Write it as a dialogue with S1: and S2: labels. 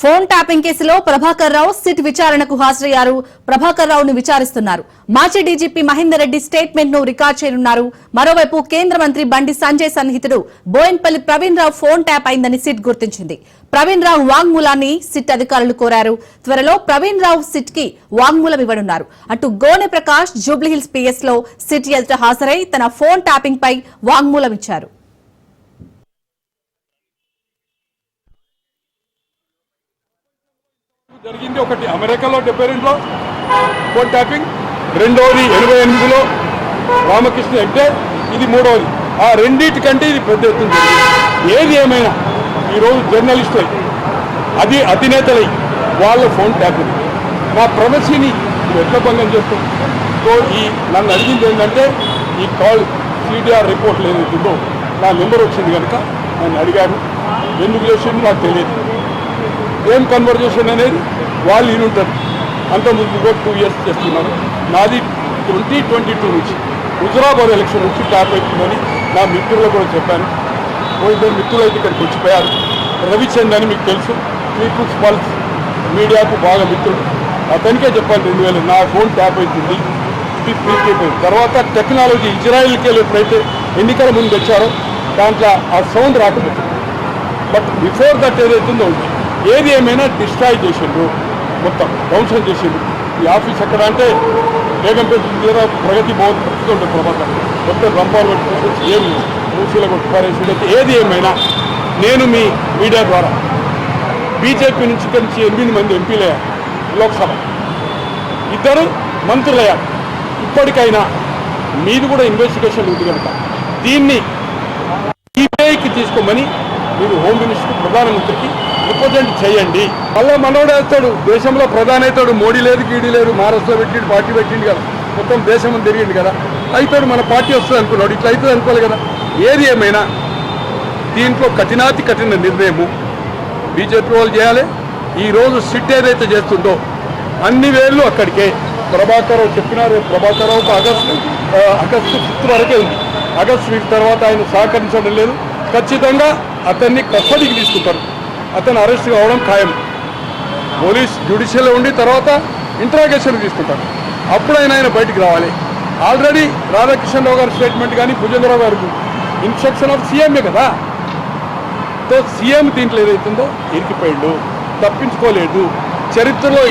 S1: Phone tapping కేసులో Prabhakar Rao SIT విచారణకు హాజరయ్యారు. ప్రభాకర్ రావును విచారిస్తున్నారు. మాజీ డీజీపీ మహేందర్ రెడ్డి స్టేట్మెంట్ ను రికార్డ్ చేయనున్నారు. మరోవైపు కేంద్ర మంత్రి బండి సంజయ్ సన్నిహితుడు బోయిన్పల్లి ప్రవీణ్ రావు ఫోన్ ట్యాప్ అయిందని సిట్ గుర్తించింది. ప్రవీణ్ రావు వాంగ్మూలాన్ని సిట్ అధికారులు కోరారు. త్వరలో ప్రవీణ్ రావు సిట్ కి వాంగ్మూలం ఇవ్వనున్నారు. అటు గోనె ప్రకాష్ జూబ్లీహిల్స్ పిఎస్ లో సిట్ ఎదుట హాజరై తన ఫోన్ ట్యాపింగ్ పై వాంగ్మూలం ఇచ్చారు.
S2: జరిగింది ఒకటి అమెరికాలో 72లో ఫోన్ ట్యాపింగ్, రెండోది 88లో రామకృష్ణ అంటే, ఇది మూడోది. ఆ రెండింటికంటే ఇది పెద్ద ఎత్తున జరిగింది. ఏది ఏమైనా ఈరోజు జర్నలిస్టులై అది అధినేతలై వాళ్ళ ఫోన్ ట్యాపింగ్ నా ప్రైవసీని ఎట్లా భంగం చేస్తాం. సో నన్ను అడిగింది ఏంటంటే ఈ కాల్ సిడిఆర్ రిపోర్ట్లు ఏదైతుందో నా నెంబర్ వచ్చింది కనుక నన్ను అడిగారు. ఎందుకు చేసింది నాకు తెలియదు. ఏం కన్వర్జేషన్ అనేది వాళ్ళు ఈనుంటారు. అంత ముందు 2 years చేస్తున్నాను. నాది 2022 నుంచి హుజురాబాద్ ఎలక్షన్ నుంచి ట్యాప్ అవుతుందని నా మిత్రులకు కూడా చెప్పాను. ఇద్దరు మిత్రులు అయితే ఇక్కడికి వచ్చిపోయారు. రవిచంద్ అని మీకు తెలుసు, పీపుల్స్ పల్స్ మీడియాకు బాగా మిత్రుడు. అతనికే చెప్పాను 2000 నా ఫోన్ ట్యాప్ అవుతుంది, ఇది ప్రీపెయిడ్. తర్వాత టెక్నాలజీ ఇజ్రాయిల్కి వెళ్ళి ఎప్పుడైతే ఎన్నికల ముందు వచ్చారో దాంట్లో ఆ సౌండ్ రాకపోతుంది. బట్ బిఫోర్ దట్ ఏదైతుందో ఉంది. ఏది ఏమైనా డిస్ట్రాయ్ చేసిండ్రు, మొత్తం ధ్వంసం చేసిండ్రు. ఈ ఆఫీస్ ఎక్కడ అంటే బేగంపేట జిల్లా ప్రగతి భవన్ ప్రస్తుతం ప్రభాకర్ మొత్తం రంపాలు పెట్టుకుంటూ ఏమి మూసీల కొట్టుపారేసి. ఏది ఏమైనా నేను మీ మీడియా ద్వారా బీజేపీ నుంచి కలిసి 8 మంది ఎంపీలయ్యారు, లోక్సభ 2 మంత్రులయ్యారు. ఇప్పటికైనా మీది కూడా ఇన్వెస్టిగేషన్ ఉంది కనుక దీన్ని సిబిఐకి తీసుకోమని మీరు హోమ్ మినిస్టర్ ప్రధానమంత్రికి రిప్రజెంట్ చేయండి. మళ్ళీ మనోడు వేస్తాడు, దేశంలో ప్రధాని అవుతాడు. మోడీ లేదు, గీడీ లేదు, మహారాష్ట్ర పెట్టిండు, పార్టీ పెట్టిండు కదా, మొత్తం దేశం తిరిగిండు కదా, అవుతాడు. మన పార్టీ వస్తుంది అనుకున్నాడు, ఇట్లా అవుతుంది అనుకోవాలి కదా. ఏది ఏమైనా దీంట్లో కఠినాతి కఠిన నిర్ణయము బీజేపీ వాళ్ళు చేయాలి. ఈరోజు సిట్ ఏదైతే చేస్తుందో అన్ని వేళ్ళు అక్కడికే. ప్రభాకర్ రావు చెప్పినారు, ప్రభాకర్ రావుకు ఆగస్టు 5 వరకే ఉంది. ఆగస్టు 5 తర్వాత ఆయన సహకరించడం లేదు. ఖచ్చితంగా అతన్ని కస్టడీకి తీసుకుంటారు. అతను అరెస్ట్ కావడం ఖాయం. పోలీస్ జ్యుడిషియల్లో ఉండి తర్వాత ఇంట్రాగేషన్ తీసుకుంటారు. అప్పుడైనా ఆయన బయటికి రావాలి. ఆల్రెడీ రాధాకిషన్ రావు గారి స్టేట్మెంట్ కానీ భుజంగరావు గారికి ఇన్స్ట్రక్షన్ ఆఫ్ సీఎంఏ కదా. సో సీఎం దీంట్లో ఏదైతుందో ఇరికిపోయిండు, తప్పించుకోలేదు. చరిత్రలో